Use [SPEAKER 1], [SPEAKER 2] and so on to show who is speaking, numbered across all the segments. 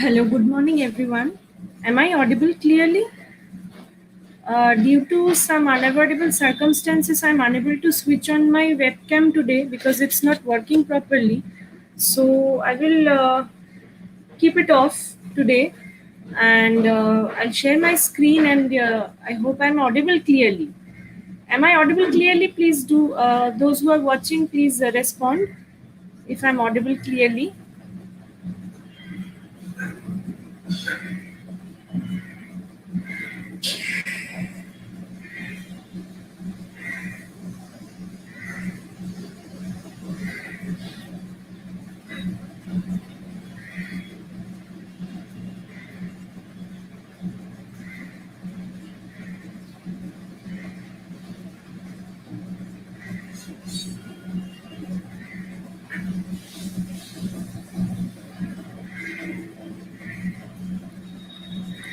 [SPEAKER 1] Hello, good morning, everyone. Am I audible clearly? Due to some unavoidable circumstances, I'm unable to switch on my webcam today because it's not working properly. So I will keep it off today and I'll share my screen and I hope I'm audible clearly. Am I audible clearly? Please do, those who are watching, please respond if I'm audible clearly.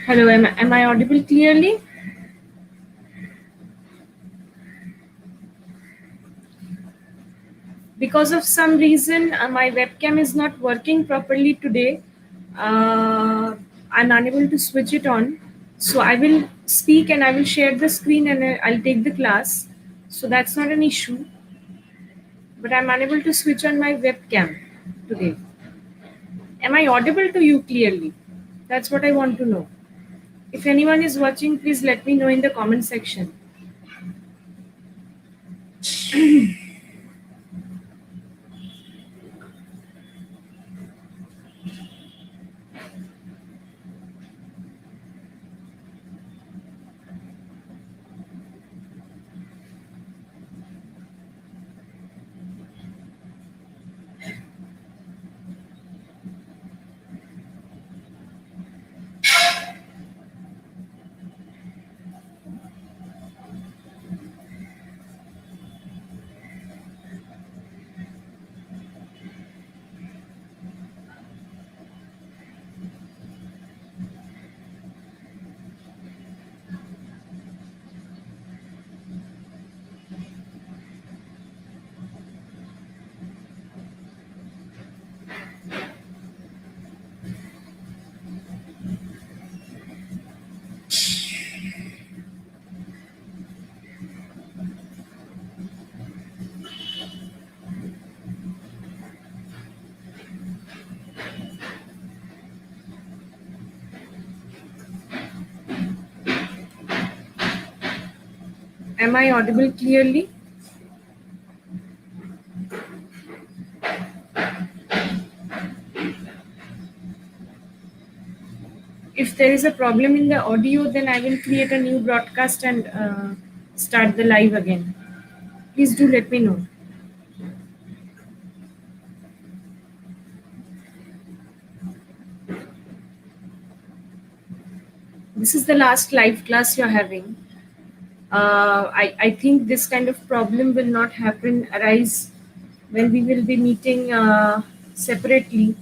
[SPEAKER 1] Hello, am I audible clearly? Because of some reason my webcam is not working properly today. I'm unable to switch it on, so I will speak and I will share the screen and I'll take the class, so that's not an issue, but I'm unable to switch on my webcam today. Am I audible to you clearly? That's what I want to know. If anyone is watching, please let me know in the comment section. Am I audible clearly? If there is a problem in the audio, then I will create a new broadcast and start the live again. Please do let me know. This is the last live class you're having. I think this kind of problem will not arise when we will be meeting separately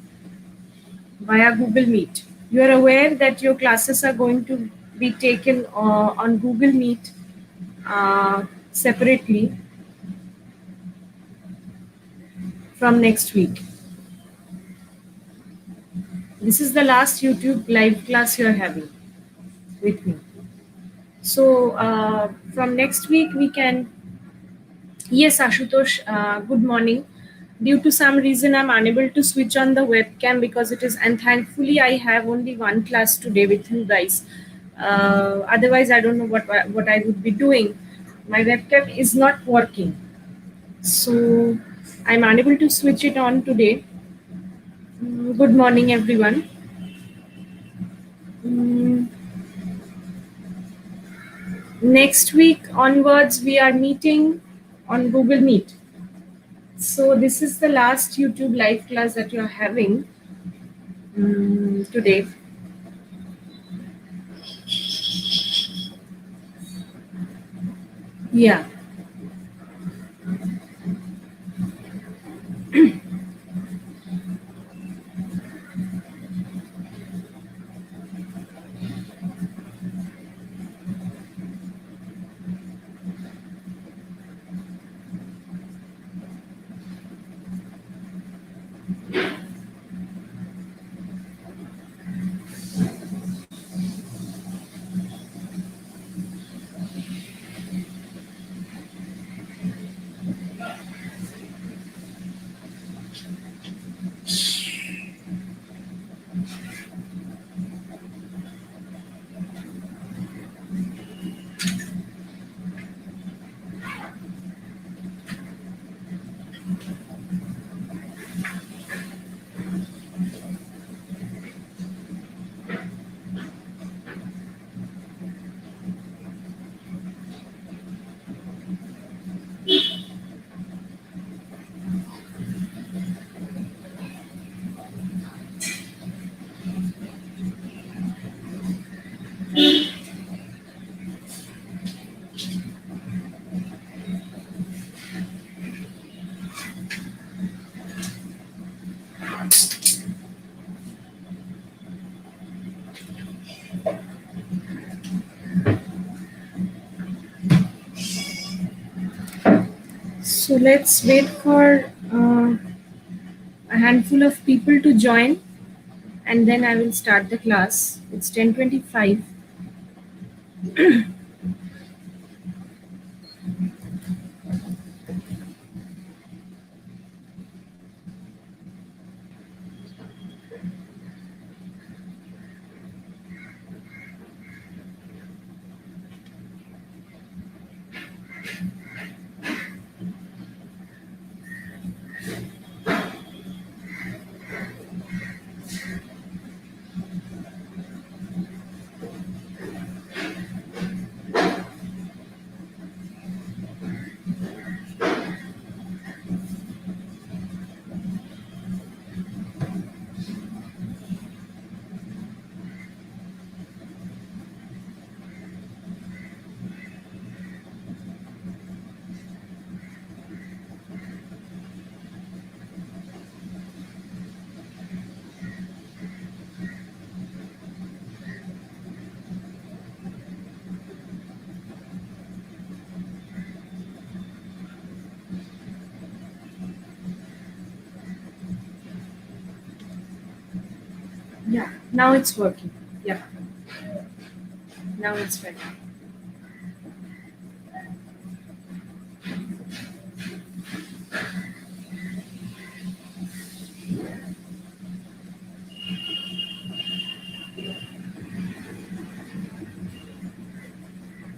[SPEAKER 1] via Google Meet. You are aware that your classes are going to be taken on Google Meet separately from next week. This is the last YouTube live class you are having with me. So from next week we can. Yes, Ashutosh, good morning. Due to some reason, I'm unable to switch on the webcam because it is, and thankfully, I have only one class today with you guys. Otherwise, I don't know what I would be doing. My webcam is not working, so I'm unable to switch it on today. Good morning, everyone. Mm, Next week onwards, we are meeting on Google Meet. So this is the last YouTube live class that you're having today. Yeah. So let's wait for a handful of people to join, and then I will start the class. It's 10:25. Yeah, now it's working. Yeah, now it's ready.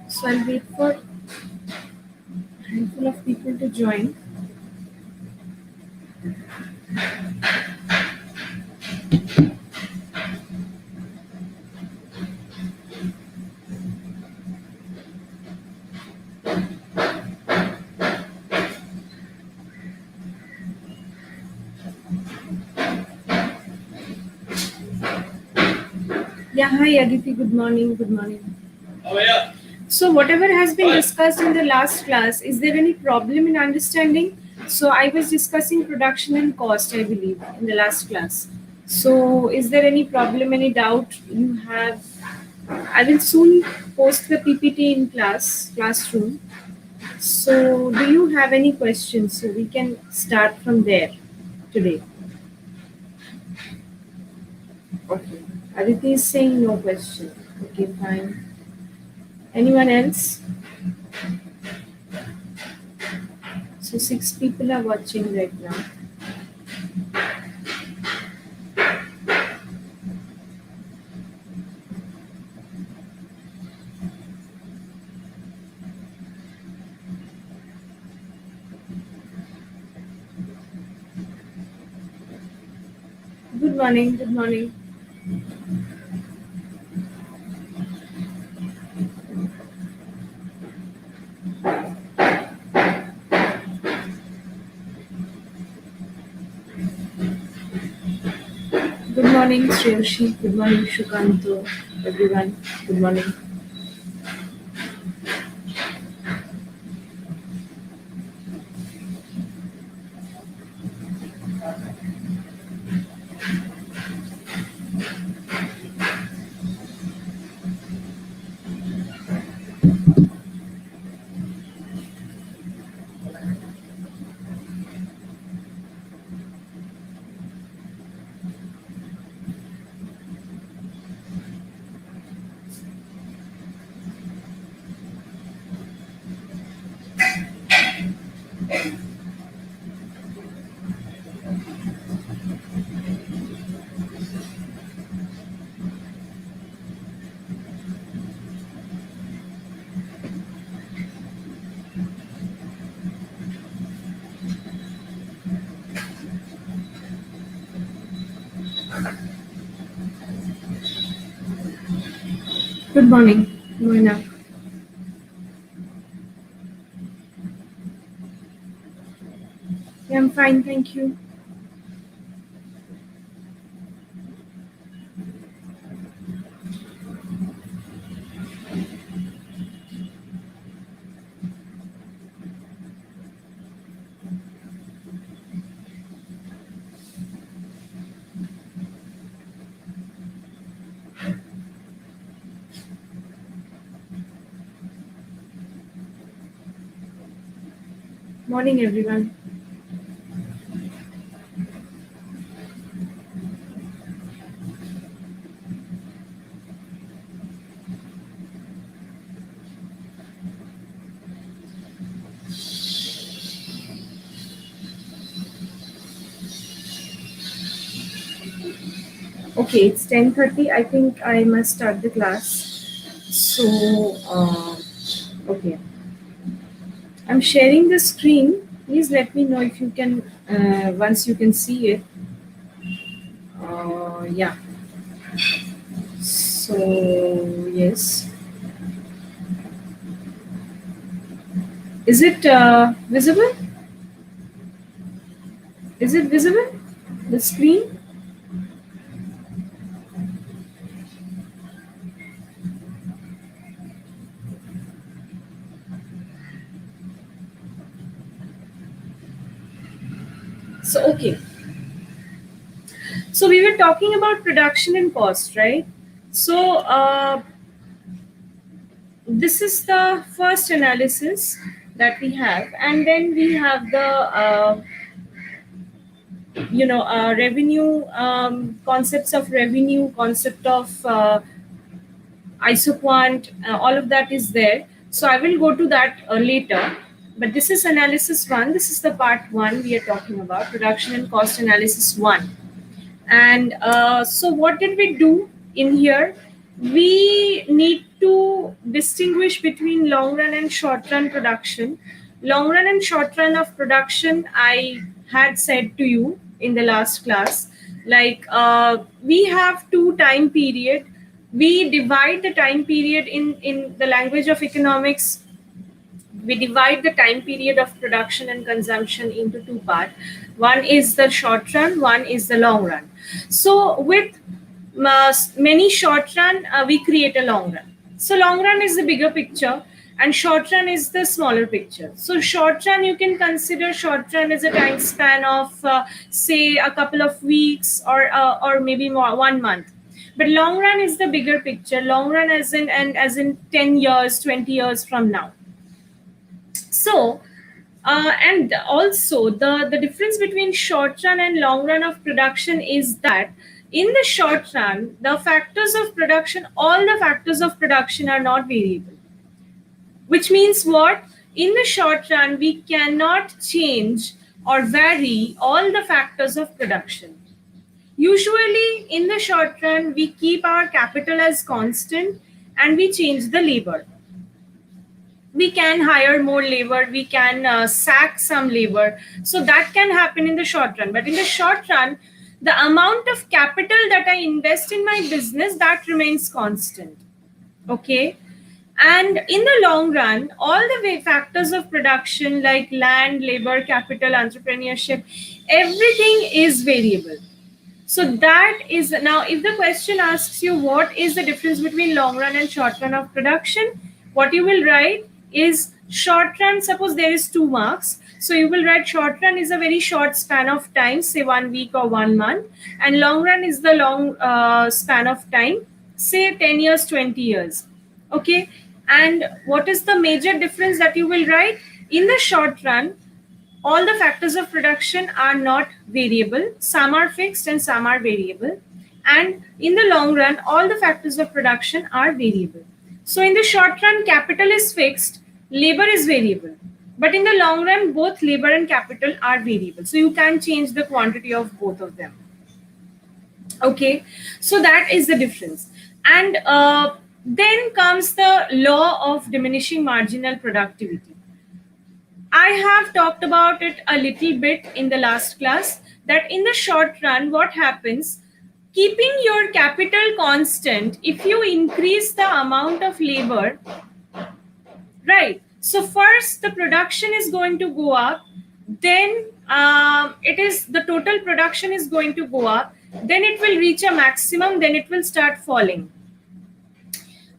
[SPEAKER 1] So I'll wait for a handful of people to join. Yeah, hi Aditi, good morning. Good morning. Oh, yeah. So, whatever has been discussed in the last class, is there any problem in understanding? So, I was discussing production and cost, I believe, in the last class. So, is there any problem, any doubt you have? I will soon post the PPT in classroom. So, do you have any questions? So, we can start from there today. Okay. Aditi is saying no question. Okay, fine. Anyone else? So, six people are watching right now. Good morning. Good morning. Good morning, Shreyashi. Good morning, Shukanto. Everyone. Good morning. Good morning, Moina. Yeah, I'm fine, thank you. Morning, everyone. Okay, it's 10:30. I think I must start the class. So, okay, I'm sharing the screen. Please let me know if you can, once you can see it. Yeah. So, yes. Is it visible? Is it visible? The screen? So, okay. So, we were talking about production and cost, right? So, this is the first analysis that we have, and then we have the revenue, concepts of revenue, concept of isoquant, all of that is there. So I will go to that later, but this is analysis 1. This is the part 1 we are talking about, production and cost analysis 1. And so, what did we do in here? We need to distinguish between long run and short run production. Long run and short run of production, I had said to you in the last class, like we have two time period. We divide the time period in the language of economics. We divide the time period of production and consumption into two parts. One is the short run, one is the long run. So with many short run, we create a long run. So long run is the bigger picture and short run is the smaller picture. So short run, you can consider short run as a time span of say a couple of weeks or maybe more, 1 month. But long run is the bigger picture. Long run as in 10 years, 20 years from now. So, and also the difference between short run and long run of production is that in the short run, the factors of production, all the factors of production are not variable. Which means what? In the short run, we cannot change or vary all the factors of production. Usually, in the short run, we keep our capital as constant and we change the labor. We can hire more labor, we can sack some labor, so that can happen in the short run. But in the short run, the amount of capital that I invest in my business, that remains constant. Okay. And in the long run, all the factors of production like land, labor, capital, entrepreneurship, everything is variable. So that is, now if the question asks you what is the difference between long run and short run of production, what you will write is short run. Suppose there is 2 marks, so you will write short run is a very short span of time, say 1 week or 1 month, and long run is the long span of time, say 10 years, 20 years. Okay. And what is the major difference that you will write? In the short run, all the factors of production are not variable. Some are fixed and some are variable. And in the long run, all the factors of production are variable. So in the short run, capital is fixed, labor is variable. But in the long run, both labor and capital are variable. So you can change the quantity of both of them. Okay, so that is the difference. And then comes the law of diminishing marginal productivity. I have talked about it a little bit in the last class, that in the short run, what happens, keeping your capital constant, if you increase the amount of labor, right? So first the production is going to go up, then it is the total production is going to go up, then it will reach a maximum, then it will start falling.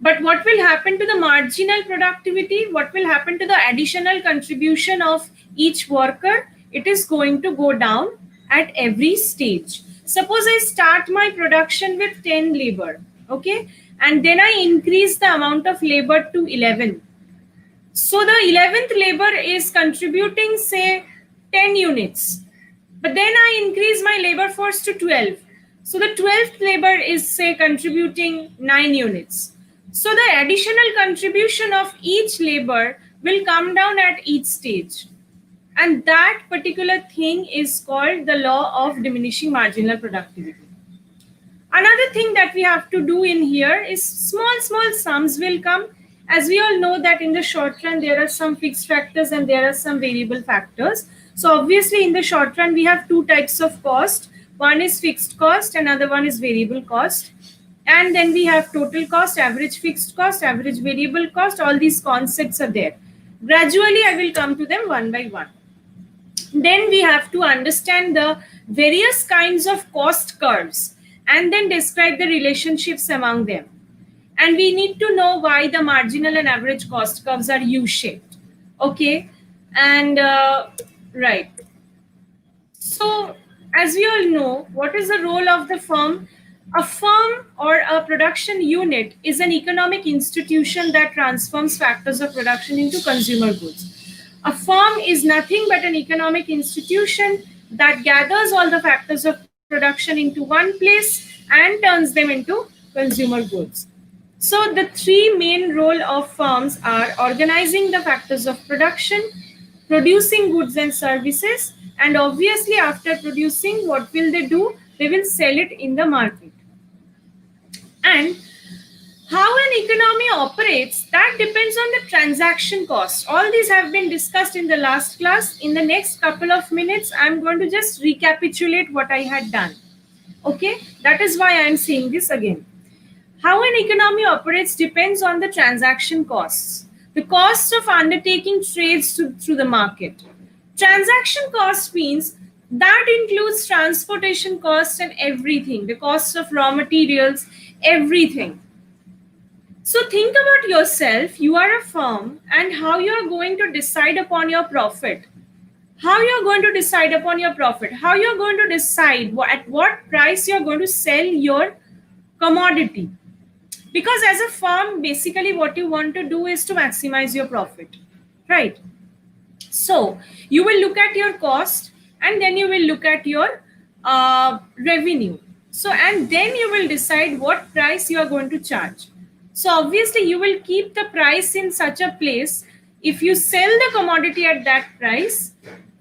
[SPEAKER 1] But what will happen to the marginal productivity? What will happen to the additional contribution of each worker? It is going to go down at every stage. Suppose I start my production with 10 labor, okay? And then I increase the amount of labor to 11. So the 11th labor is contributing, say, 10 units. But then I increase my labor force to 12. So the 12th labor is, say, contributing 9 units. So the additional contribution of each labor will come down at each stage. And that particular thing is called the law of diminishing marginal productivity. Another thing that we have to do in here is small sums will come. As we all know that in the short run, there are some fixed factors and there are some variable factors. So obviously in the short run, we have two types of cost. One is fixed cost, another one is variable cost. And then we have total cost, average fixed cost, average variable cost. All these concepts are there. Gradually, I will come to them one by one. Then we have to understand the various kinds of cost curves and then describe the relationships among them. And we need to know why the marginal and average cost curves are U-shaped. Okay. And right. So as we all know, what is the role of the firm? A firm or a production unit is an economic institution that transforms factors of production into consumer goods. A firm is nothing but an economic institution that gathers all the factors of production into one place and turns them into consumer goods. So the three main roles of firms are organizing the factors of production, producing goods and services, and obviously after producing, what will they do? They will sell it in the market. And how an economy operates, that depends on the transaction cost. All these have been discussed in the last class. In the next couple of minutes, I'm going to just recapitulate what I had done. Okay, that is why I am saying this again. How an economy operates depends on the transaction costs, the costs of undertaking trades through the market. Transaction cost means that includes transportation costs and everything, the costs of raw materials, everything. So think about yourself, you are a firm, and how you are going to decide upon your profit. How you are going to decide upon your profit? How you are going to decide at what price you are going to sell your commodity? Because as a firm, basically what you want to do is to maximize your profit, right? So you will look at your cost and then you will look at your revenue. So, and then you will decide what price you are going to charge. So obviously you will keep the price in such a place. If you sell the commodity at that price,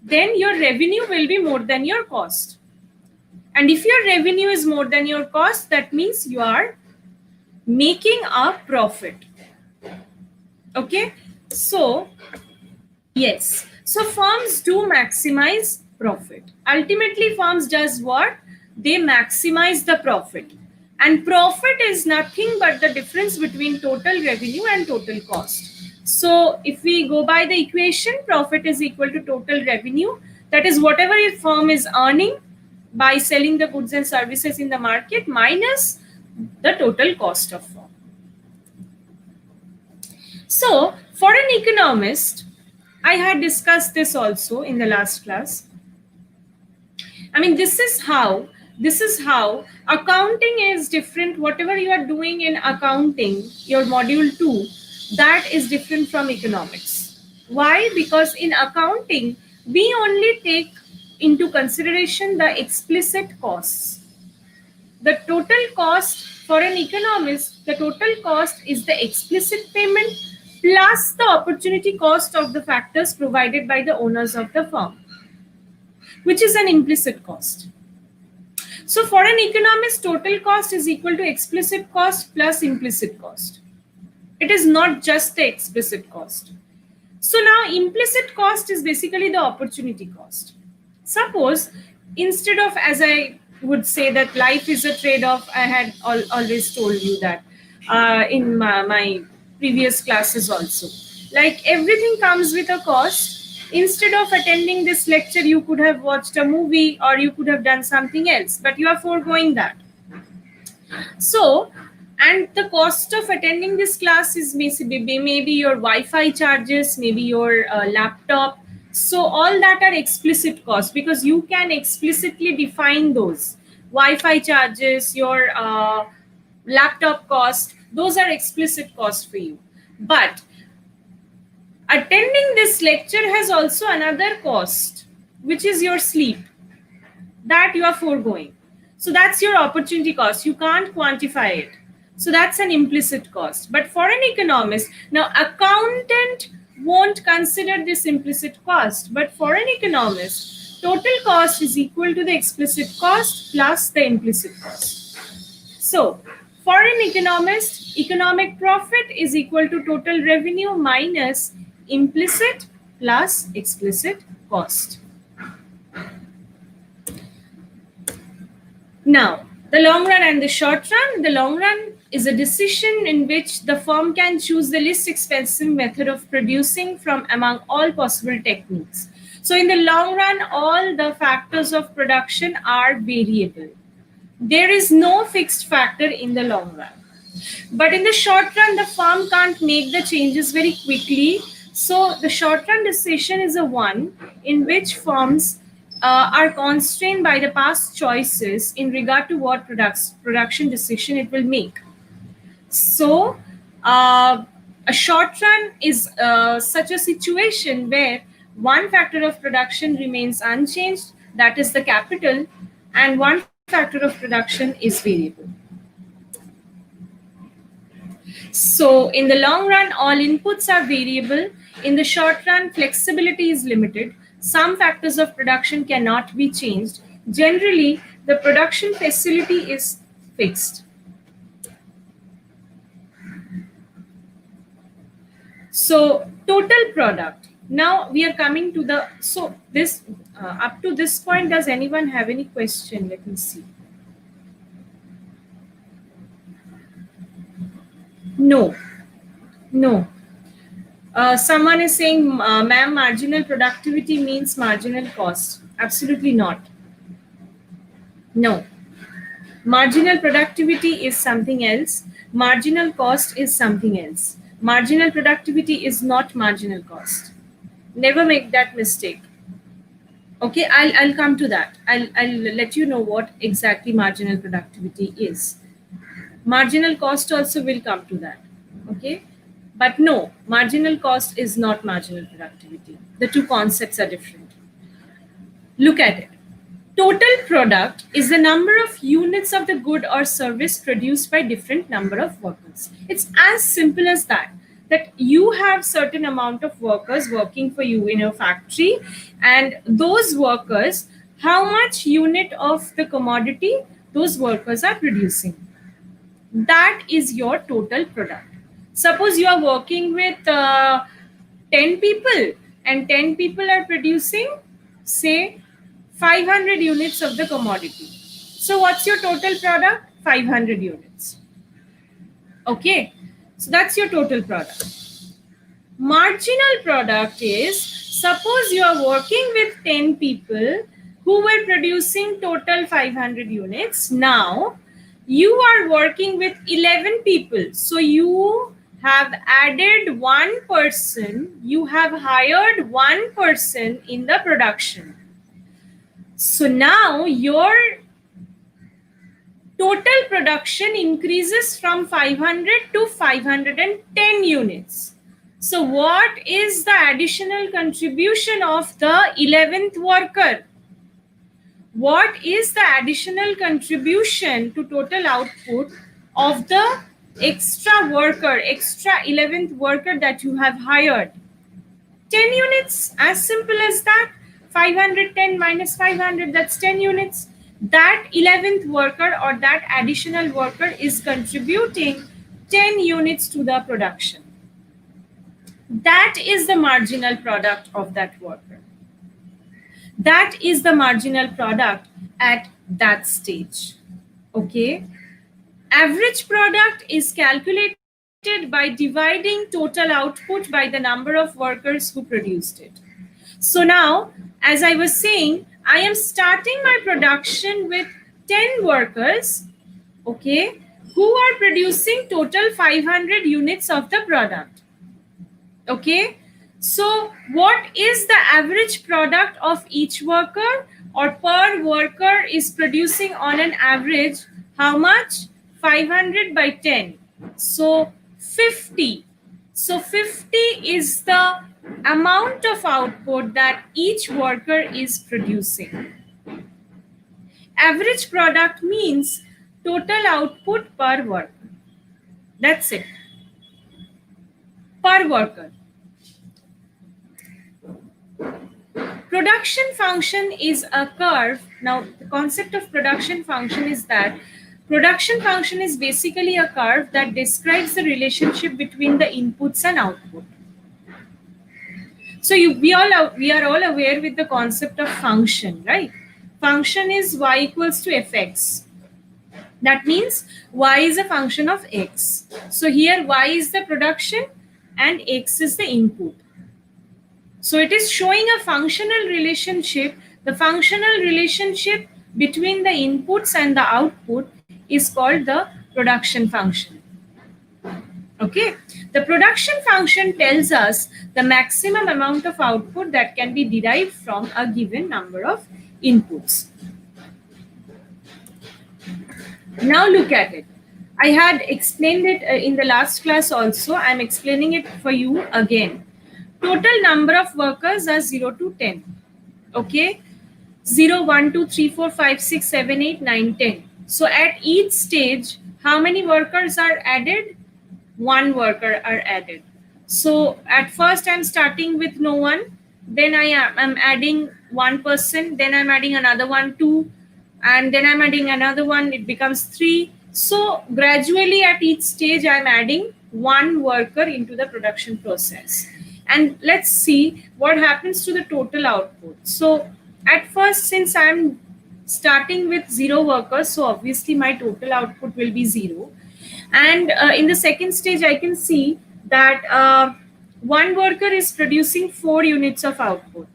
[SPEAKER 1] then your revenue will be more than your cost. And if your revenue is more than your cost, that means you are making a profit. Okay. So yes. So firms do maximize profit. Ultimately, firms does what? They maximize the profit. And profit is nothing but the difference between total revenue and total cost. So if we go by the equation, profit is equal to total revenue. That is whatever your firm is earning by selling the goods and services in the market minus the total cost of firm. So for an economist, I had discussed this also in the last class. I mean, this is how accounting is different. Whatever you are doing in accounting, your module 2, that is different from economics. Why? Because in accounting, we only take into consideration the explicit costs. The total cost for an economist, the total cost is the explicit payment plus the opportunity cost of the factors provided by the owners of the firm, which is an implicit cost. So for an economist, total cost is equal to explicit cost plus implicit cost. It is not just the explicit cost. So now implicit cost is basically the opportunity cost. Suppose instead of, as I would say, that life is a trade-off, I had always told you that in my previous classes also. Like everything comes with a cost. Instead of attending this lecture, you could have watched a movie or you could have done something else, but you are foregoing that. So, and the cost of attending this class is maybe your Wi-Fi charges, maybe your laptop. So all that are explicit costs because you can explicitly define those. Wi-Fi charges, your laptop cost, those are explicit costs for you. But Attending this lecture has also another cost, which is your sleep, that you are foregoing. So that's your opportunity cost. You can't quantify it. So that's an implicit cost. But for an economist, now accountant won't consider this implicit cost, but for an economist, total cost is equal to the explicit cost plus the implicit cost. So for an economist, economic profit is equal to total revenue minus implicit plus explicit cost. Now, the long run and the short run. The long run is a decision in which the firm can choose the least expensive method of producing from among all possible techniques. So in the long run, all the factors of production are variable. There is no fixed factor in the long run. But in the short run, the firm can't make the changes very quickly. So the short run decision is a one in which firms are constrained by the past choices in regard to what production decision it will make. So a short run is such a situation where one factor of production remains unchanged, that is the capital, and one factor of production is variable. So in the long run, all inputs are variable. In the short run, flexibility is limited. Some factors of production cannot be changed. Generally, the production facility is fixed. So total product. Now we are coming to the, so this, up to this point, does anyone have any question? Let me see. No. Someone is saying, ma'am, marginal productivity means marginal cost. Absolutely not. No. Marginal productivity is something else. Marginal cost is something else. Marginal productivity is not marginal cost. Never make that mistake. Okay, I'll come to that. I'll let you know what exactly marginal productivity is. Marginal cost also will come to that. Okay. But no, marginal cost is not marginal productivity. The two concepts are different. Look at it. Total product is the number of units of the good or service produced by different number of workers. It's as simple as that. That you have certain amount of workers working for you in your factory, and those workers, how much unit of the commodity those workers are producing. That is your total product. Suppose you are working with 10 people and 10 people are producing, say, 500 units of the commodity. So what's your total product? 500 units. Okay, so that's your total product. Marginal product is, suppose you are working with 10 people who were producing total 500 units. Now you are working with 11 people. So you have added one person, you have hired one person in the production. So now your total production increases from 500 to 510 units. So what is the additional contribution of the 11th worker? What is the additional contribution to total output of the extra worker, extra 11th worker that you have hired? 10 units, as simple as that. 510 minus 500, that's 10 units. That 11th worker or that additional worker is contributing 10 units to the production. That is the marginal product of that worker. That is the marginal product at that stage. Okay. Average product is calculated by dividing total output by the number of workers who produced it. So now, as I was saying, I am starting my production with 10 workers, okay, who are producing total 500 units of the product. Okay, so what is the average product of each worker, or per worker is producing on an average how much? 500 by 10. So 50. So 50 is the amount of output that each worker is producing. Average product means total output per worker. That's it. Per worker. Production function is a curve. Now, the concept of production function is that production function is basically a curve that describes the relationship between the inputs and output. So we are all aware with the concept of function, right? Function is y equals to fx. That means y is a function of x. So here y is the production and x is the input. So it is showing a functional relationship. The functional relationship between the inputs and the output is called the production function. Okay, the production function tells us the maximum amount of output that can be derived from a given number of inputs. Now look at it. I had explained it in the last class also. I'm explaining it for you again. Total number of workers are 0 to 10. Okay, 0, 1, 2, 3, 4, 5, 6, 7, 8, 9, 10. So at each stage, how many workers are added? One worker are added. So at first I'm starting with no one, then I'm adding one person, then I'm adding another one, two, and then I'm adding another one, it becomes 3. So gradually at each stage I'm adding one worker into the production process. And let's see what happens to the total output. So at first, since I'm starting with 0 workers, so obviously my total output will be 0. And in the second stage, I can see that one worker is producing 4 units of output.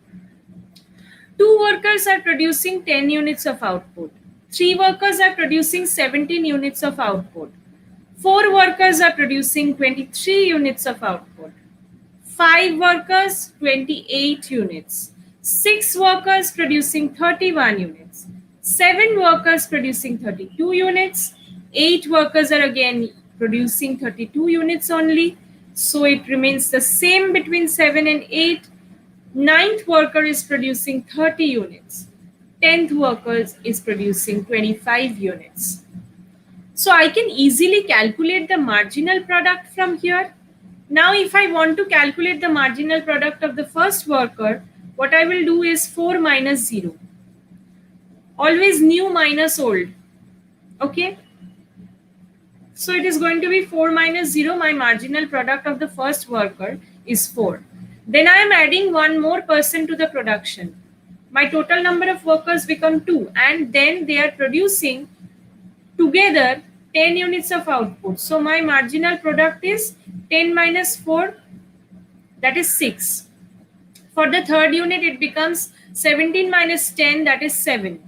[SPEAKER 1] 2 workers are producing 10 units of output. 3 workers are producing 17 units of output. 4 workers are producing 23 units of output. 5 workers, 28 units. 6 workers producing 31 units. 7 workers producing 32 units. 8 workers are again producing 32 units only. So it remains the same between 7 and 8. 9th worker is producing 30 units. 10th worker is producing 25 units. So I can easily calculate the marginal product from here. Now, if I want to calculate the marginal product of the first worker, what I will do is 4 minus 0. Always new minus old. Okay. So it is going to be 4 minus 0. My marginal product of the first worker is 4. Then I am adding one more person to the production. My total number of workers become 2. And then they are producing together 10 units of output. So my marginal product is 10 minus 4, that is 6. For the third unit, it becomes 17 minus 10, that is 7.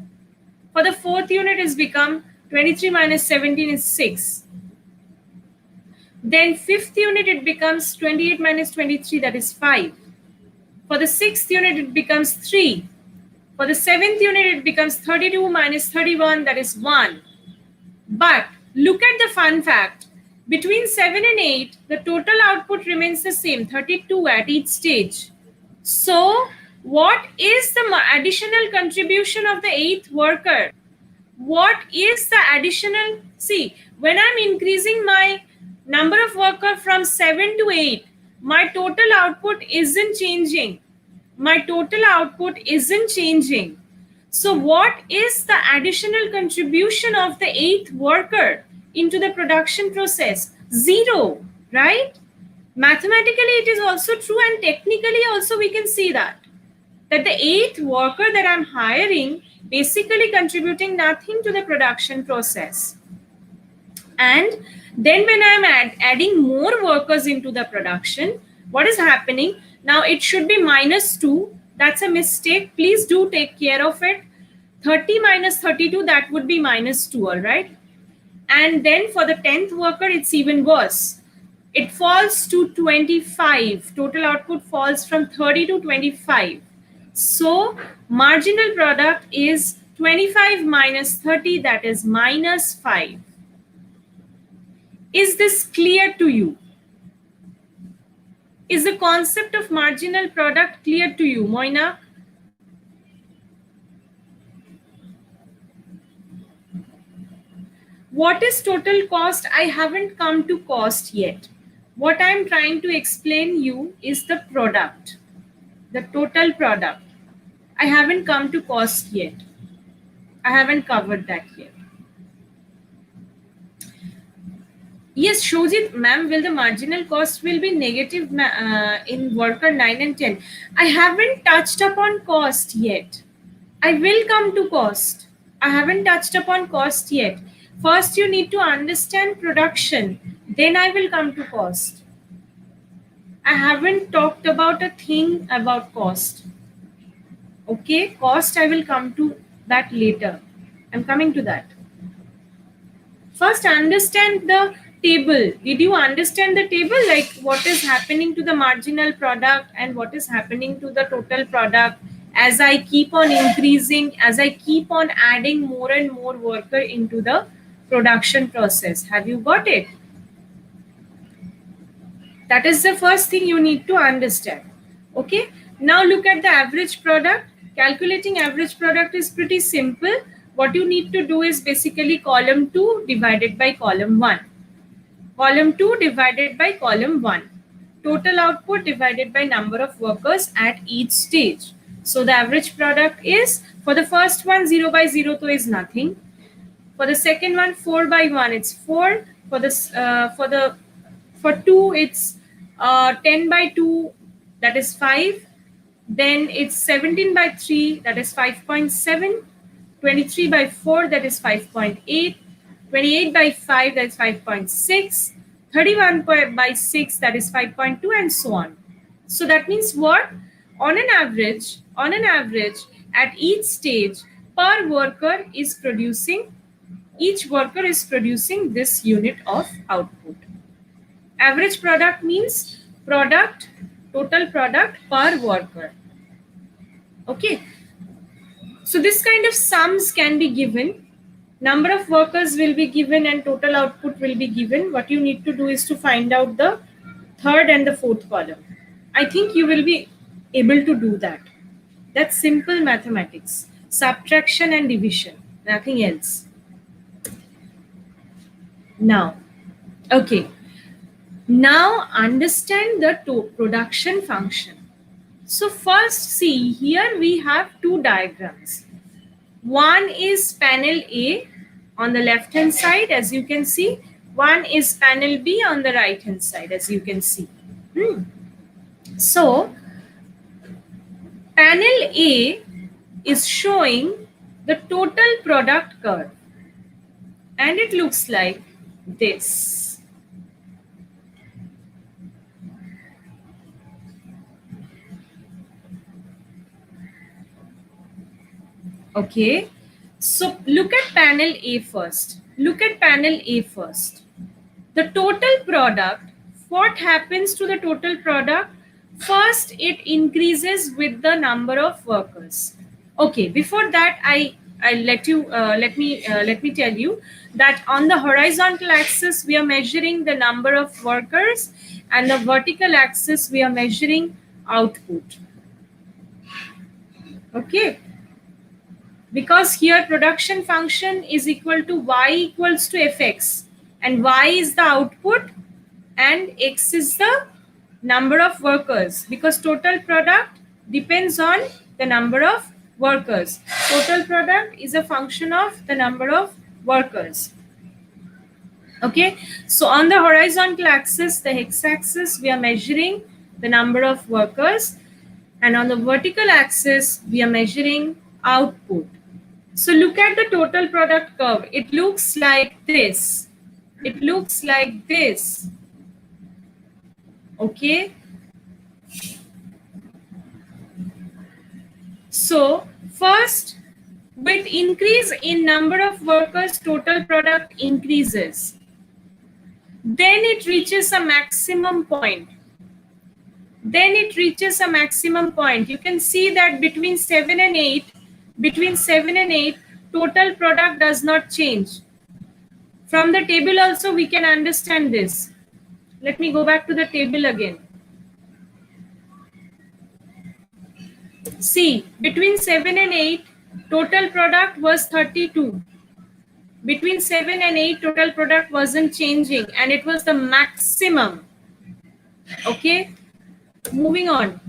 [SPEAKER 1] For the fourth unit, it's become 23 minus 17 is 6. Then fifth unit, it becomes 28 minus 23, that is 5. For the sixth unit, it becomes 3. For the seventh unit, it becomes 32 minus 31, that is 1. But look at the fun fact. Between 7 and 8, the total output remains the same, 32 at each stage. So, what is the additional contribution of the 8th worker? What is the additional? See, when I'm increasing my number of workers from 7 to 8, my total output isn't changing. My total output isn't changing. So what is the additional contribution of the 8th worker into the production process? 0, right? Mathematically, it is also true, and technically also we can see that the 8th worker that I'm hiring basically contributing nothing to the production process. And then when I'm adding more workers into the production, what is happening? Now it should be minus 2. That's a mistake. Please do take care of it. 30 minus 32, that would be minus 2, all right? And then for the 10th worker, it's even worse. It falls to 25. Total output falls from 30 to 25. So marginal product is 25 minus 30, that is minus 5. Is this clear to you? Is the concept of marginal product clear to you, Moina? What is total cost? I haven't come to cost yet. What I'm trying to explain you is the product, the total product. I haven't come to cost yet. I haven't covered that yet. Yes, Shojit, ma'am, will the marginal cost will be negative in worker 9 and 10? I haven't touched upon cost yet. I will come to cost. I haven't touched upon cost yet. First, you need to understand production. Then I will come to cost. I haven't talked about a thing about cost. Okay, cost, I will come to that later. I'm coming to that. First, understand the table. Did you understand the table? Like what is happening to the marginal product and what is happening to the total product as I keep on increasing, as I keep on adding more and more worker into the production process. Have you got it? That is the first thing you need to understand. Okay. Now look at the average product. Calculating average product is pretty simple. What you need to do is basically column 2 divided by column 1. Column 2 divided by column 1. Total output divided by number of workers at each stage. So the average product is, for the first one, 0 by 0 to is nothing. For the second one, 4 by 1, it's 4. For 2, it's 10 by 2, that is 5. Then it's 17 by 3, that is 5.7. 23 by 4, that is 5.8. 28 by 5, that is 5.6. 31 by 6, that is 5.2, and so on. So that means what? On an average, at each stage, per worker is producing, each worker is producing this unit of output. Average product means product, total product per worker. Okay. So this kind of sums can be given. Number of workers will be given and total output will be given. What you need to do is to find out the third and the fourth column. I think you will be able to do that. That's simple mathematics. Subtraction and division. Nothing else. Now, okay. Now understand the production function. So first see, here we have two diagrams. One is panel A on the left hand side, as you can see. One is panel B on the right hand side, as you can see. So panel A is showing the total product curve, and it looks like this. Okay, so look at panel A first. Look at panel A first. The total product, what happens to the total product? First, it increases with the number of workers. Okay, before that, let me tell you that on the horizontal axis we are measuring the number of workers, and the vertical axis we are measuring output. Okay, because here production function is equal to y equals to fx, and y is the output and x is the number of workers, because total product depends on the number of workers. Total product is a function of the number of workers. Okay, so on the horizontal axis, the x-axis, we are measuring the number of workers, and on the vertical axis we are measuring output. So look at the total product curve. It looks like this. It looks like this. Okay. So first, with increase in number of workers, total product increases. Then it reaches a maximum point. Then it reaches a maximum point. You can see that between 7 and 8, total product does not change. From the table also we can understand this. Let me go back to the table again. See, between 7 and 8, total product was 32. Between 7 and 8, total product wasn't changing and it was the maximum. Okay, moving on.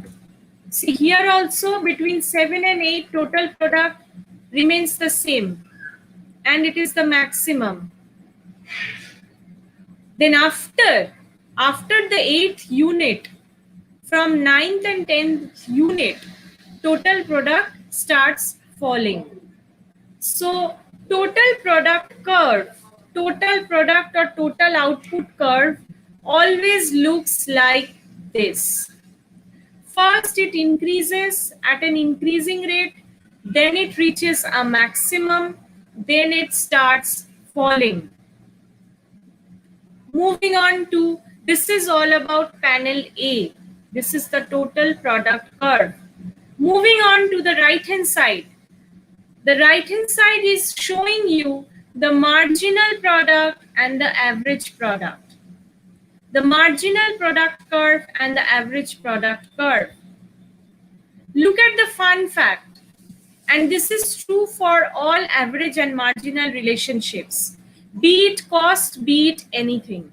[SPEAKER 1] See, here also between 7 and 8, total product remains the same and it is the maximum. Then after the 8th unit, from 9th and 10th unit, total product starts falling. So total product curve, total product or total output curve always looks like this. First it increases at an increasing rate, then it reaches a maximum, then it starts falling. Moving on to, this is all about panel A. This is the total product curve. Moving on to the right hand side. The right hand side is showing you the marginal product and the average product. The marginal product curve and the average product curve. Look at the fun fact, and this is true for all average and marginal relationships, be it cost, be it anything.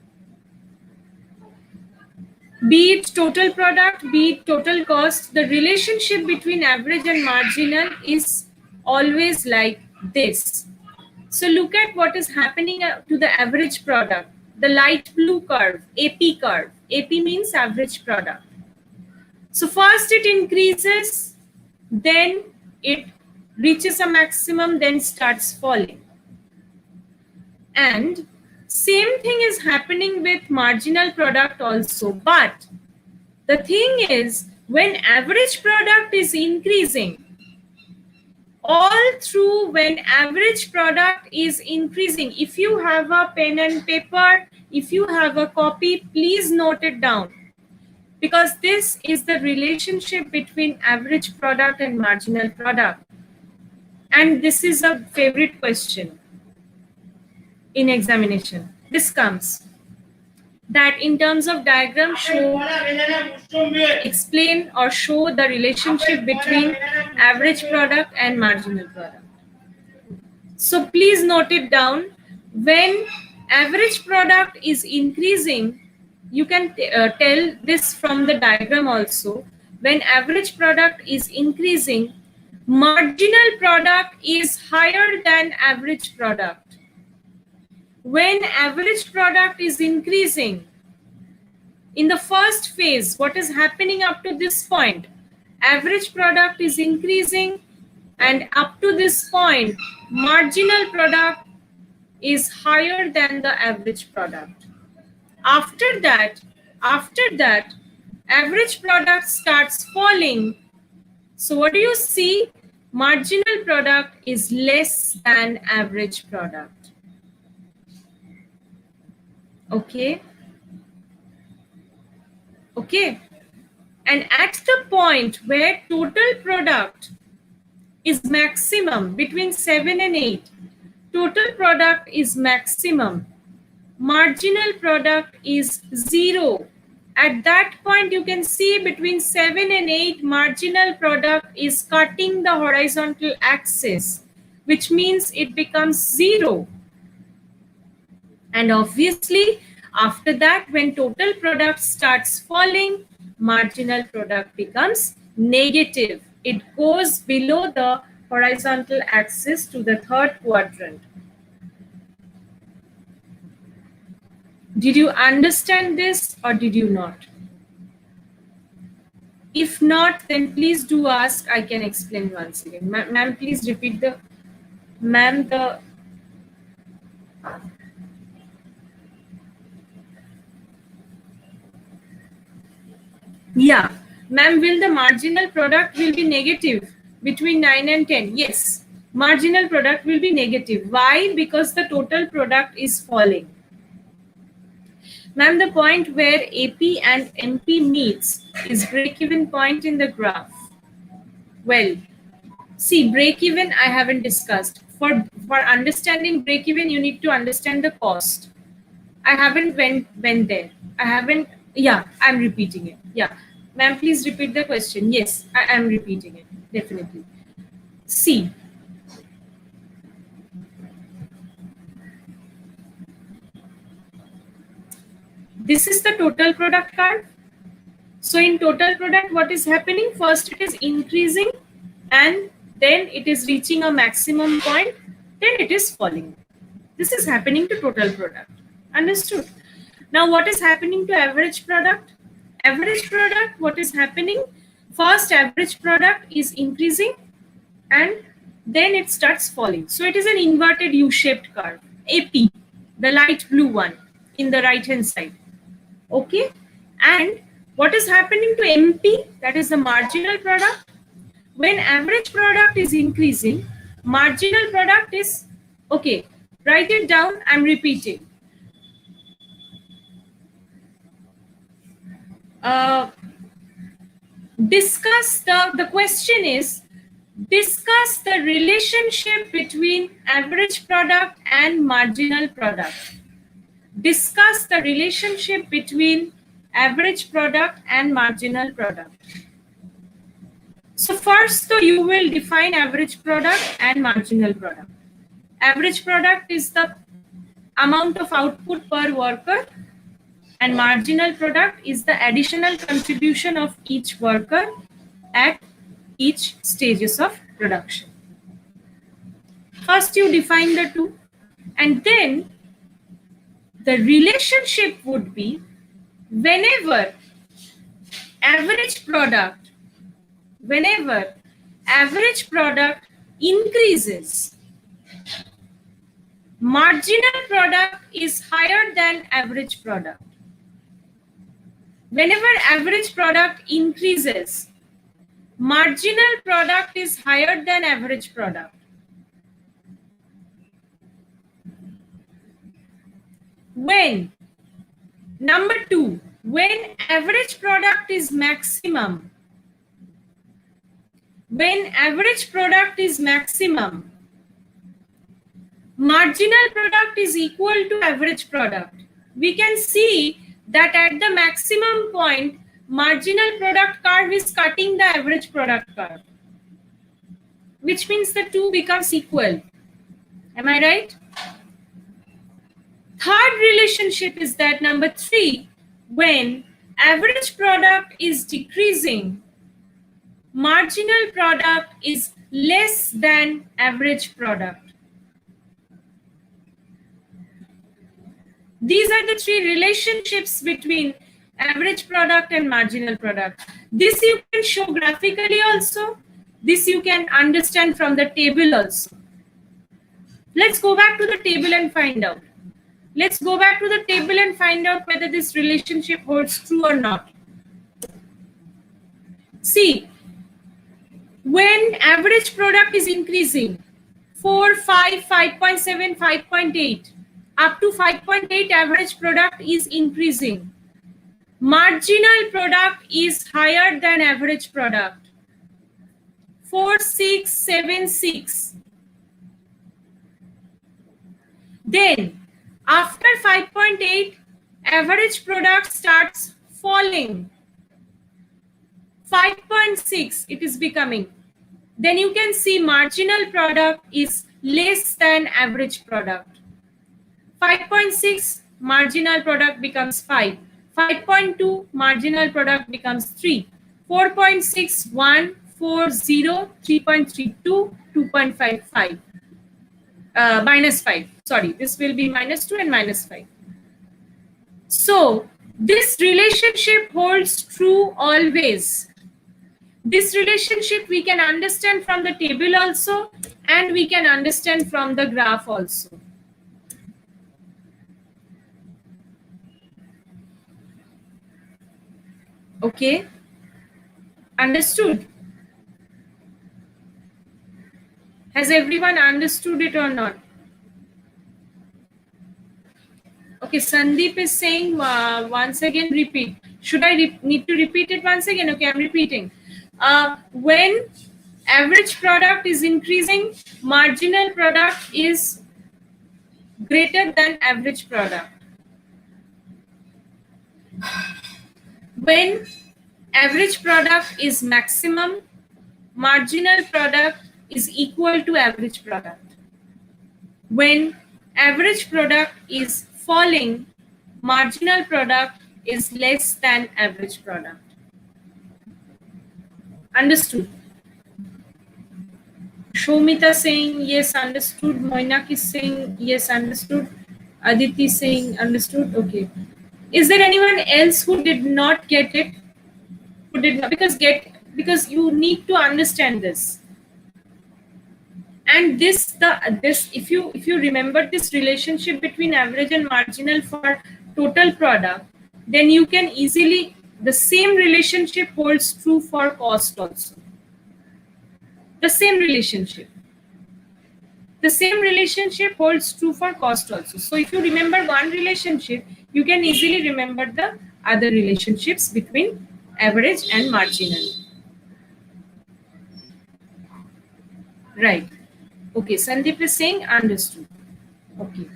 [SPEAKER 1] Be it total product, be it total cost, the relationship between average and marginal is always like this. So look at what is happening to the average product, the light blue curve, AP curve. AP means average product. So first it increases, then it reaches a maximum, then starts falling. And same thing is happening with marginal product also. But the thing is, when average product is increasing, all through when average product is increasing, if you have a pen and paper, if you have a copy, please note it down. Because this is the relationship between average product and marginal product. And this is a favorite question in examination. This comes that in terms of diagram, explain or show the relationship between average product and marginal product. So please note it down. When average product is increasing, you can tell this from the diagram also. When average product is increasing, marginal product is higher than average product. When average product is increasing, in the first phase, what is happening up to this point? Average product is increasing, and up to this point, marginal product is higher than the average product. After that, average product starts falling. So what do you see? Marginal product is less than average product. Okay. Okay. And at the point where total product is maximum, between 7 and 8, total product is maximum, marginal product is 0. At that point, you can see between 7 and 8, marginal product is cutting the horizontal axis, which means it becomes 0. And obviously, after that, when total product starts falling, marginal product becomes negative. It goes below the horizontal axis to the third quadrant. Did you understand this or did you not? If not, then please do ask. I can explain once again. Ma'am, please repeat the... Ma'am, the... Yeah. Ma'am, will the marginal product will be negative between 9 and 10? Yes. Marginal product will be negative. Why? Because the total product is falling. Ma'am, the point where AP and MP meets is break-even point in the graph. Well, see, break-even I haven't discussed. For understanding break-even, you need to understand the cost. I haven't went there. I haven't. Yeah, I'm repeating it. Yeah. Ma'am, please repeat the question. Yes, I am repeating it. definitely. See, this is the total product curve. So in total product, what is happening? First, it is increasing, and then it is reaching a maximum point, then it is falling. This is happening to total product. Understood? Now, what is happening to average product? Average product, what is happening? First, average product is increasing, and then it starts falling. So it is an inverted U-shaped curve. AP, the light blue one in the right hand side. Okay, and what is happening to MP, that is the marginal product? When average product is increasing, marginal product is, okay, write it down, I'm repeating. Discuss the question is, discuss the relationship between average product and marginal product. Discuss the relationship between average product and marginal product. So first, though, you will define average product and marginal product. Average product is the amount of output per worker, and marginal product is the additional contribution of each worker at each stages of production. First, you define the two, and then the relationship would be whenever average product increases, marginal product is higher than average product. Whenever average product increases, marginal product is higher than average product. When, number two, when average product is maximum, marginal product is equal to average product. We can see that at the maximum point, marginal product curve is cutting the average product curve, which means the two becomes equal. Am I right? Third relationship is that number three, when average product is decreasing, marginal product is less than average product. These are the three relationships between average product and marginal product. This you can show graphically also. This you can understand from the table also. Let's go back to the table and find out. Let's go back to the table and find out whether this relationship holds true or not. See, when average product is increasing, 4, 5, 5.7, 5.8, up to 5.8 average product is increasing. Marginal product is higher than average product. 4, 6, 7, 6. Then, after 5.8, average product starts falling. 5.6, it is becoming. Then you can see marginal product is less than average product. 5.6, marginal product becomes 5. 5.2, marginal product becomes 3. 4.6, 1, 4, 0, 3.32, 2.55. Minus 5. Sorry, this will be minus 2 and minus 5. So, this relationship holds true always. This relationship we can understand from the table also, and we can understand from the graph also. Okay, understood? Has everyone understood it or not? Okay, Sandeep is saying once again repeat. Should I need to repeat it once again? Okay, I'm repeating. When average product is increasing, marginal product is greater than average product. When average product is maximum, marginal product is equal to average product. When average product is falling, marginal product is less than average product. Understood? Shomita saying yes, understood. Moinak is saying yes, understood. Aditi saying understood. Okay. Is there anyone else who did not get it? Who did not? Because you need to understand this. And this if you remember this relationship between average and marginal for total product, then you can easily, the same relationship holds true for cost also. The same relationship holds true for cost also. So if you remember one relationship, you can easily remember the other relationships between average and marginal. Right. Okay, Sandeep is saying understood. Okay.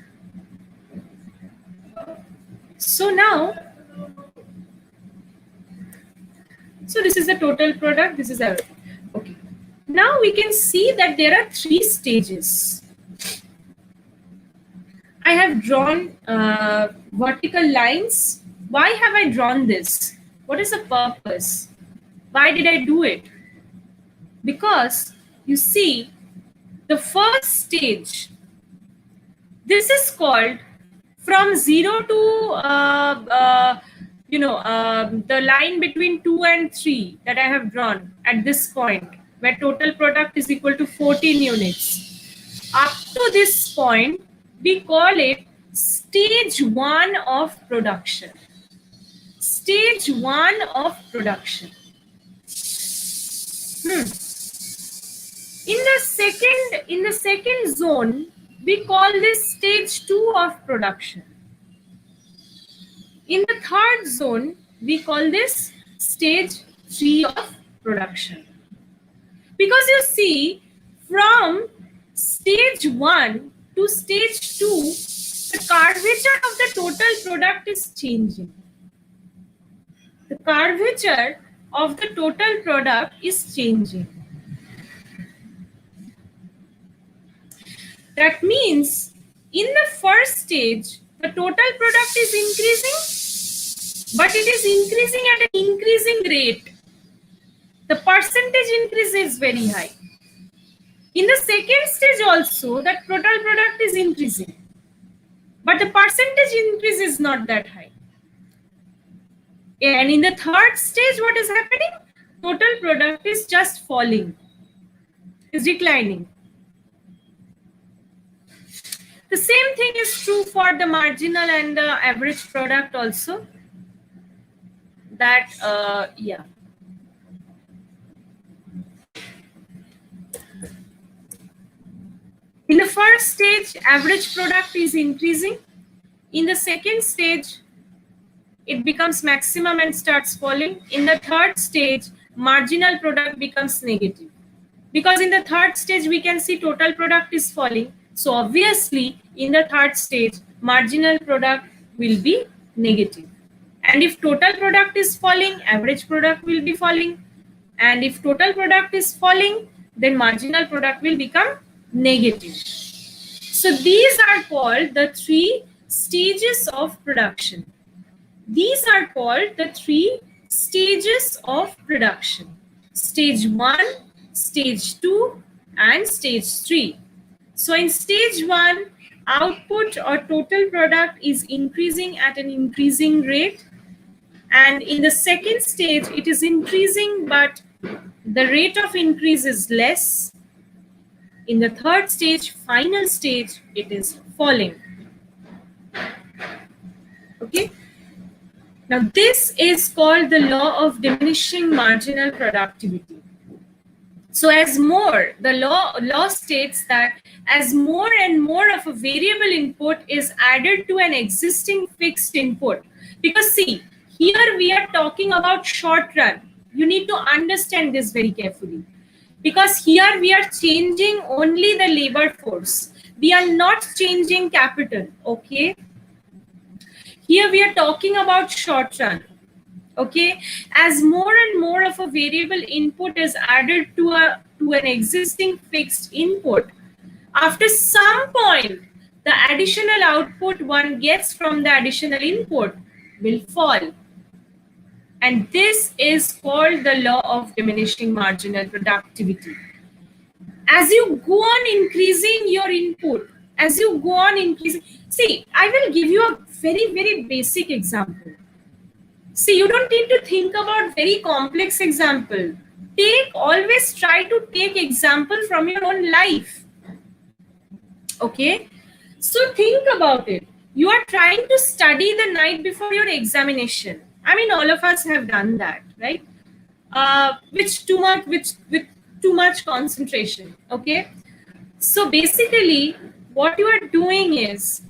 [SPEAKER 1] So now, so this is the total product, this is everything. Okay. Now we can see that there are three stages. I have drawn vertical lines. Why have I drawn this? What is the purpose? Why did I do it? Because you see, the first stage, this is called from 0 to the line between 2 and 3 that I have drawn at this point, where total product is equal to 14 units. Up to this point, we call it stage 1 of production. Stage 1 of production. In the second zone, we call this stage 2 of production. In the third zone, we call this stage 3 of production. Because you see, from stage 1 to stage 2, the curvature of the total product is changing. The curvature of the total product is changing. That means in the first stage, the total product is increasing, but it is increasing at an increasing rate. The percentage increase is very high. In the second stage also, the total product is increasing, but the percentage increase is not that high. And in the third stage, what is happening? Total product is just falling, is declining. The same thing is true for the marginal and the average product also. That, yeah. In the first stage, average product is increasing. In the second stage, it becomes maximum and starts falling. In the third stage, marginal product becomes negative. Because in the third stage, we can see total product is falling. So obviously, in the third stage, marginal product will be negative. And if total product is falling, average product will be falling. And if total product is falling, then marginal product will become negative. So these are called the three stages of production. These are called the three stages of production. Stage 1, stage 2, and stage 3. So in stage 1, output or total product is increasing at an increasing rate. And in the second stage, it is increasing, but the rate of increase is less. In the third stage, final stage, it is falling. Okay. Now, this is called the law of diminishing marginal productivity. So as more, the law states that as more and more of a variable input is added to an existing fixed input, because see, here we are talking about short run. You need to understand this very carefully, because here we are changing only the labor force. We are not changing capital, okay? Here we are talking about short run, Okay, as more and more of a variable input is added to an existing fixed input, after some point the additional output one gets from the additional input will fall, and this is called the law of diminishing marginal productivity. As you go on increasing your input, as you go on increasing, see, I will give you a very basic example. See, you don't need to think about very complex example. Always try to take example from your own life. Okay, so think about it. You are trying to study the night before your examination. I mean, all of us have done that, right? With too much concentration. Okay, so basically what you are doing is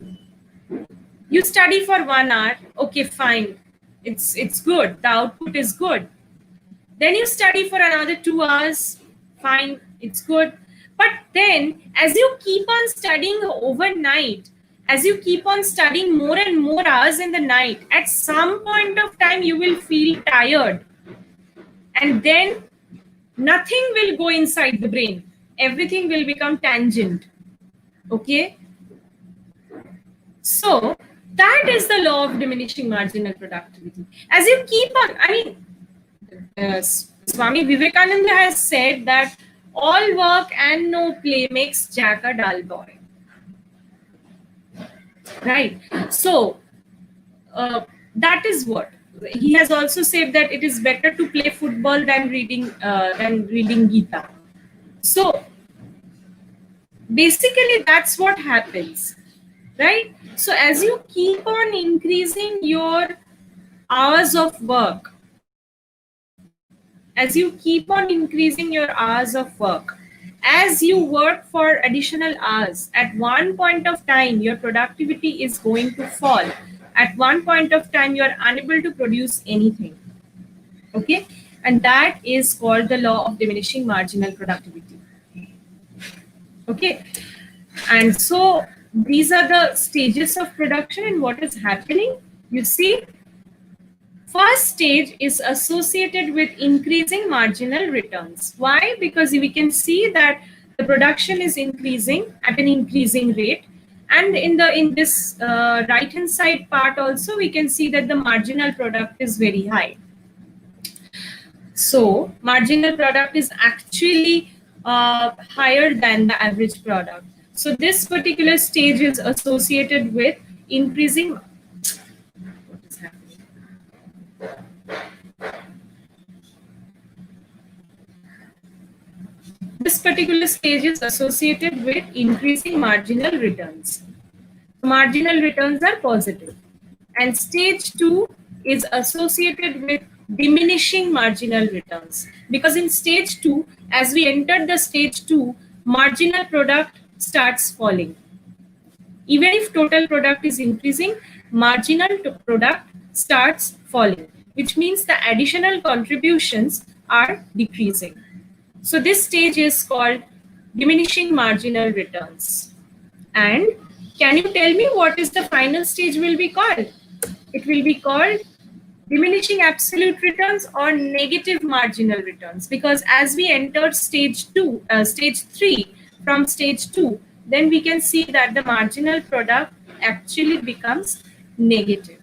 [SPEAKER 1] you study for 1 hour. Okay, fine, it's good, the output is good. Then you study for another 2 hours. Fine, it's good. But then, as you keep on studying overnight, as you keep on studying more and more hours in the night, at some point of time, you will feel tired. And then nothing will go inside the brain. Everything will become tangent. Okay? So, that is the law of diminishing marginal productivity. As you keep on, I mean, Swami Vivekananda has said that all work and no play makes Jack a dull boy. Right? So, that is what. He has also said that it is better to play football than reading Gita. So, basically, that's what happens. Right? So, as you keep on increasing your hours of work, as you keep on increasing your hours of work, as you work for additional hours, at one point of time your productivity is going to fall. At one point of time you are unable to produce anything. Okay, and that is called the law of diminishing marginal productivity. Okay, and so these are the stages of production. And what is happening, you see, first stage is associated with increasing marginal returns. Why? Because we can see that the production is increasing at an increasing rate, and in this right hand side part also we can see that the marginal product is very high. So marginal product is actually higher than the average product. So this particular stage is associated with increasing. What is happening? This particular stage is associated with increasing marginal returns. Marginal returns are positive. And stage 2 is associated with diminishing marginal returns. Because in stage 2, as we enter the stage 2, marginal product starts falling. Even if total product is increasing, marginal product starts falling, which means the additional contributions are decreasing. So this stage is called diminishing marginal returns. And can you tell me what is the final stage will be called? It will be called diminishing absolute returns or negative marginal returns, because as we enter stage 3, from stage 2, then we can see that the marginal product actually becomes negative.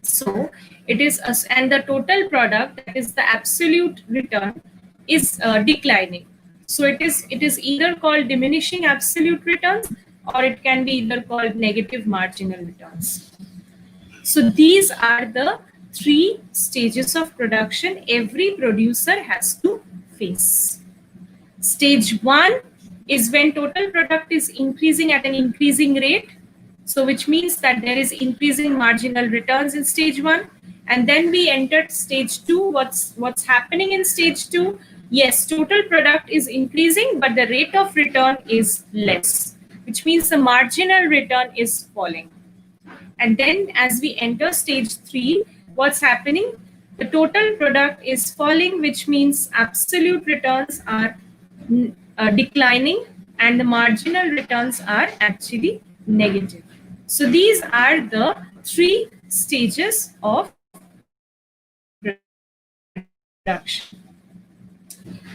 [SPEAKER 1] So it is, and the total product, that is the absolute return, is declining. So it is either called diminishing absolute returns, or it can be either called negative marginal returns. So these are the 3 stages of production every producer has to face. Stage 1 is when total product is increasing at an increasing rate. So which means that there is increasing marginal returns in stage 1. And then we entered stage 2. What's happening in stage 2? Yes, total product is increasing, but the rate of return is less, which means the marginal return is falling. And then as we enter stage 3, what's happening? The total product is falling, which means absolute returns are declining and the marginal returns are actually negative. So these are the 3 stages of introduction.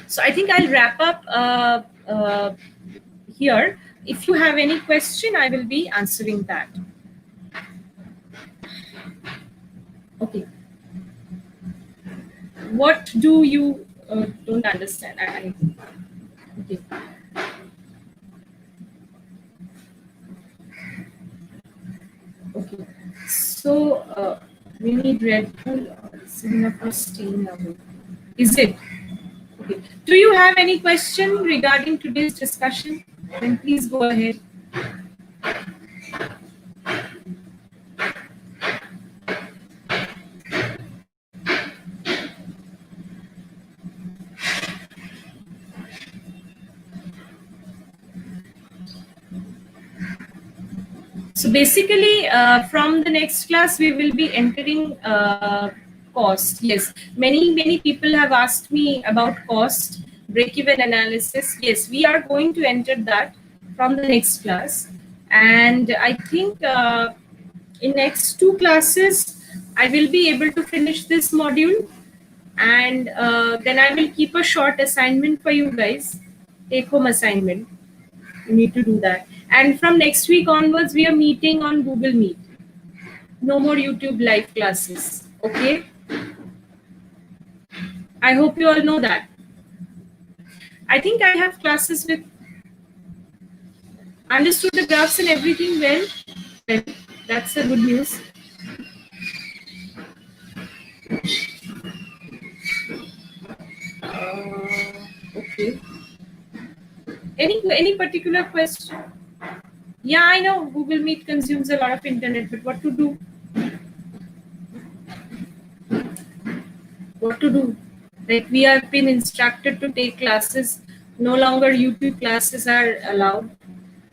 [SPEAKER 1] So I think I'll wrap up here. If you have any question, I will be answering that. Okay. What do you don't understand? Okay. Okay. So we need Red Bull or signal for staying away. Is it? Okay. Do you have any question regarding today's discussion? Then please go ahead. So basically, from the next class, we will be entering cost. Yes, many people have asked me about cost, break-even analysis. Yes, we are going to enter that from the next class. And I think in next 2 classes, I will be able to finish this module. And then I will keep a short assignment for you guys, take-home assignment. You need to do that. And from next week onwards, we are meeting on Google Meet. No more YouTube live classes. Okay? I hope you all know that. I think I have classes with understood the graphs and everything well. Well, that's a good news. Okay. Any particular question? Yeah, I know Google Meet consumes a lot of internet, but what to do? What to do? Like we have been instructed to take classes. No longer YouTube classes are allowed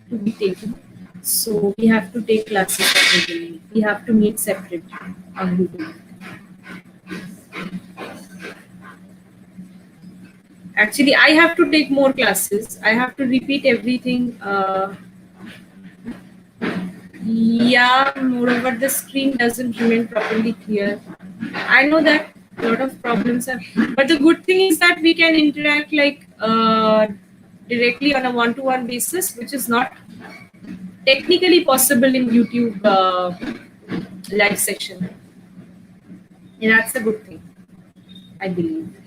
[SPEAKER 1] to be taken. So we have to take classes on Google Meet. We have to meet separate on Google Meet. Actually, I have to take more classes. I have to repeat everything. Yeah, moreover, the screen doesn't remain properly clear. I know that a lot of problems are, but the good thing is that we can interact like directly on a one-to-one basis, which is not technically possible in YouTube live section. Yeah, that's a good thing, I believe.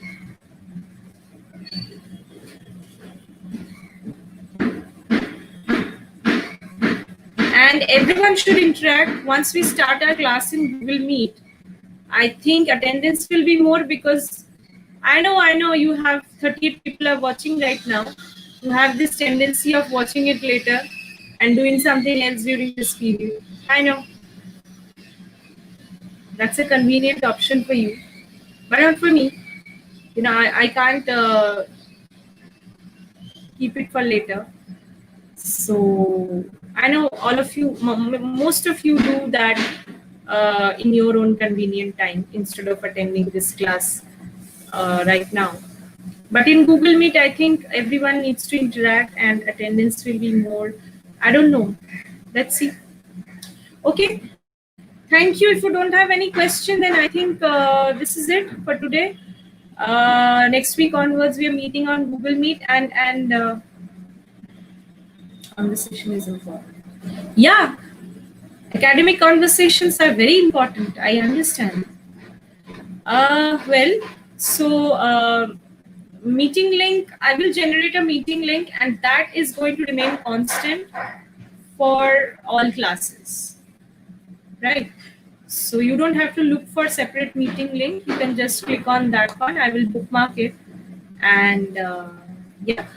[SPEAKER 1] And everyone should interact once we start our class in Google Meet. I think attendance will be more because I know you have 38 people are watching right now. You have this tendency of watching it later and doing something else during this period. I know. That's a convenient option for you, but not for me. You know, I can't keep it for later. So I know all of you, most of you do that in your own convenient time instead of attending this class right now. But in Google Meet, I think everyone needs to interact and attendance will be more. I don't know. Let's see. Okay. Thank you. If you don't have any question, then I think this is it for today. Next week onwards, we are meeting on Google Meet and conversation is important. Yeah, academic conversations are very important. I understand. Well, so meeting link, I will generate a meeting link and that is going to remain constant for all classes, right? So you don't have to look for separate meeting link. You can just click on that one. I will bookmark it and yeah,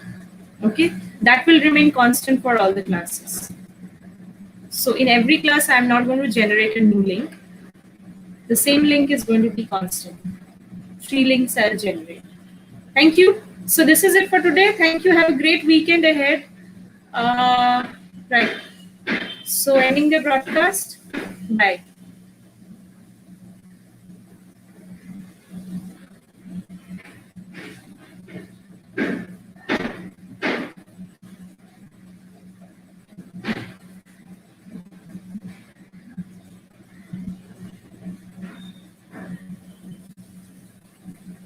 [SPEAKER 1] okay. That will remain constant for all the classes. So in every class, I'm not going to generate a new link. The same link is going to be constant. 3 links I'll generate. Thank you. So this is it for today. Thank you. Have a great weekend ahead. Right. So ending the broadcast. Bye.